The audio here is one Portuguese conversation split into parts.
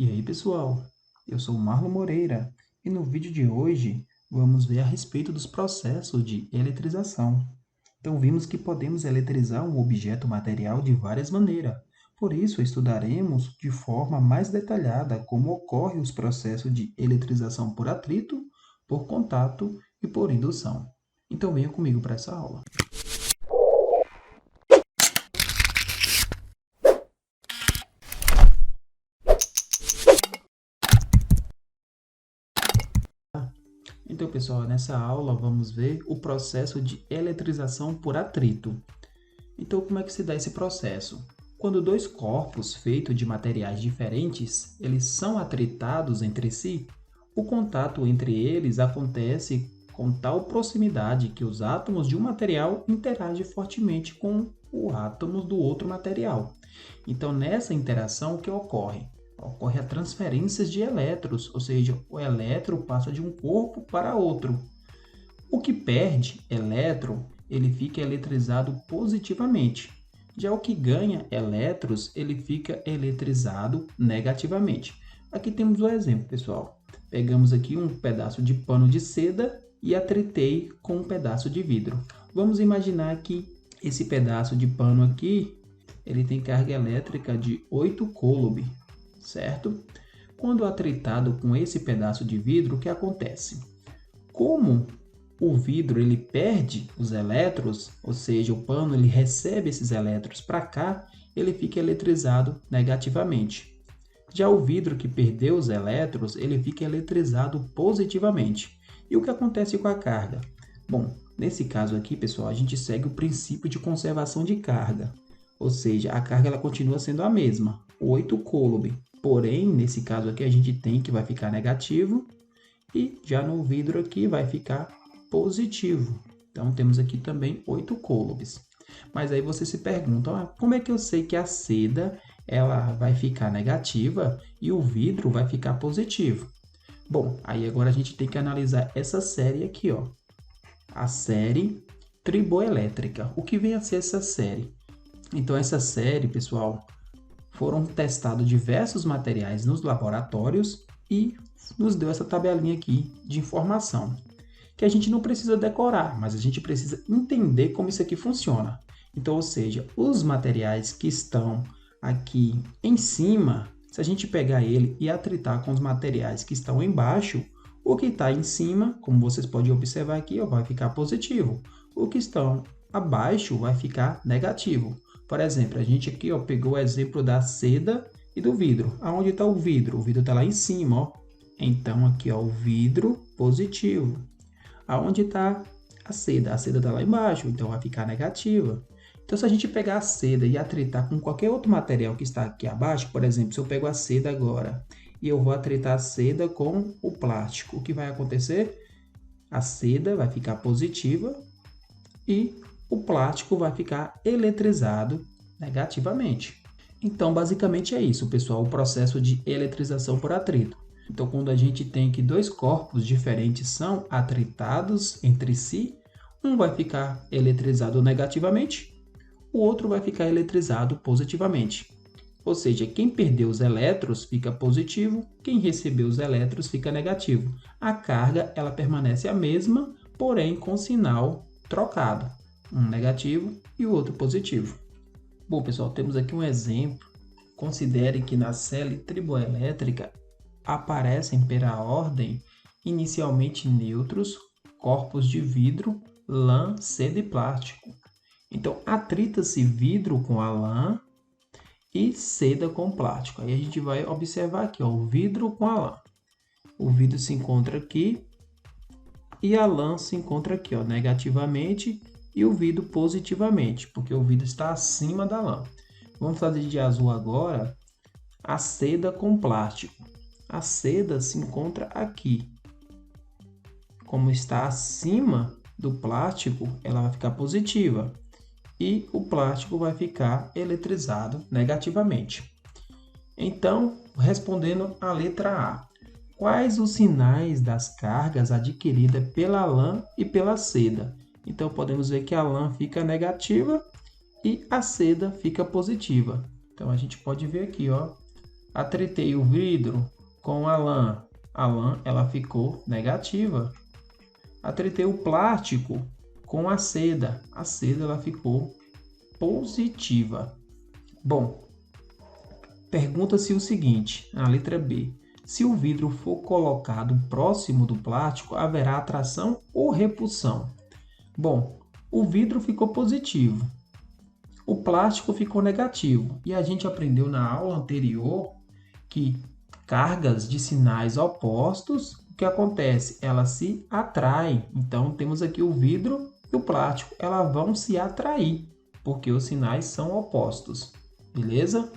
E aí, pessoal? Eu sou Marlon Moreira e no vídeo de hoje vamos ver a respeito dos processos de eletrização. Então, vimos que podemos eletrizar um objeto material de várias maneiras. Por isso, estudaremos de forma mais detalhada como ocorrem os processos de eletrização por atrito, por contato e por indução. Então, venha comigo para essa aula. Então, pessoal, nessa aula vamos ver o processo de eletrização por atrito. Então, como é que se dá esse processo? Quando dois corpos feitos de materiais diferentes, eles são atritados entre si, o contato entre eles acontece com tal proximidade que os átomos de um material interagem fortemente com os átomos do outro material. Então, nessa interação, o que ocorre? Ocorre a transferência de elétrons, ou seja, o elétron passa de um corpo para outro. O que perde elétron, ele fica eletrizado positivamente. Já o que ganha elétrons, ele fica eletrizado negativamente. Aqui temos o exemplo, pessoal. Pegamos aqui um pedaço de pano de seda e atritei com um pedaço de vidro. Vamos imaginar que esse pedaço de pano aqui, ele tem carga elétrica de 8 coulomb, certo? Quando atritado com esse pedaço de vidro, o que acontece? Como o vidro ele perde os elétrons, ou seja, o pano ele recebe esses elétrons para cá, ele fica eletrizado negativamente. Já o vidro que perdeu os elétrons, ele fica eletrizado positivamente. E o que acontece com a carga? Bom, nesse caso aqui, pessoal, a gente segue o princípio de conservação de carga. Ou seja, a carga ela continua sendo a mesma, 8 coulomb. Porém, nesse caso aqui, a gente tem que vai ficar negativo e já no vidro aqui vai ficar positivo. Então, temos aqui também 8 coulombs. Mas aí você se pergunta, como é que eu sei que a seda ela vai ficar negativa e o vidro vai ficar positivo? Bom, aí agora a gente tem que analisar essa série aqui, ó. A série triboelétrica. O que vem a ser essa série? Então, essa série, pessoal, foram testados diversos materiais nos laboratórios e nos deu essa tabelinha aqui de informação, que a gente não precisa decorar, mas a gente precisa entender como isso aqui funciona. Então, ou seja, os materiais que estão aqui em cima, se a gente pegar ele e atritar com os materiais que estão embaixo, o que está em cima, como vocês podem observar aqui, vai ficar positivo. O que estão abaixo vai ficar negativo. Por exemplo, a gente aqui pegou o exemplo da seda e do vidro. Aonde está o vidro? O vidro está lá em cima. Ó. Então, aqui o vidro positivo. Aonde está a seda? A seda está lá embaixo, então vai ficar negativa. Então, se a gente pegar a seda e atritar com qualquer outro material que está aqui abaixo, por exemplo, se eu pego a seda agora e eu vou atritar a seda com o plástico, o que vai acontecer? A seda vai ficar positiva e o plástico vai ficar eletrizado negativamente. Então, basicamente é isso, pessoal, o processo de eletrização por atrito. Então, quando a gente tem que dois corpos diferentes são atritados entre si, um vai ficar eletrizado negativamente, o outro vai ficar eletrizado positivamente. Ou seja, quem perdeu os elétrons fica positivo, quem recebeu os elétrons fica negativo. A carga ela permanece a mesma, porém com sinal trocado. Um negativo e o outro positivo. Bom, pessoal, temos aqui um exemplo. Considere que na série triboelétrica aparecem pela ordem inicialmente neutros, corpos de vidro, lã, seda e plástico. Então, atrita-se vidro com a lã e seda com plástico. Aí a gente vai observar aqui, o vidro com a lã. O vidro se encontra aqui e a lã se encontra aqui, negativamente, e o vidro positivamente, porque o vidro está acima da lã. Vamos fazer de azul agora a seda com plástico. A seda se encontra aqui. Como está acima do plástico, ela vai ficar positiva. E o plástico vai ficar eletrizado negativamente. Então, respondendo a letra A. Quais os sinais das cargas adquiridas pela lã e pela seda? Então, podemos ver que a lã fica negativa e a seda fica positiva. Então, a gente pode ver aqui, Atritei o vidro com a lã. A lã ela ficou negativa. Atritei o plástico com a seda. A seda ela ficou positiva. Bom, pergunta-se o seguinte, a letra B. Se o vidro for colocado próximo do plástico, haverá atração ou repulsão? Bom, o vidro ficou positivo, o plástico ficou negativo. E a gente aprendeu na aula anterior que cargas de sinais opostos, o que acontece? Elas se atraem. Então, temos aqui o vidro e o plástico. Elas vão se atrair, porque os sinais são opostos. Beleza?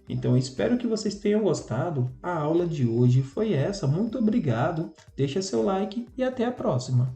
Então, espero que vocês tenham gostado. A aula de hoje foi essa. Muito obrigado. Deixa seu like e até a próxima.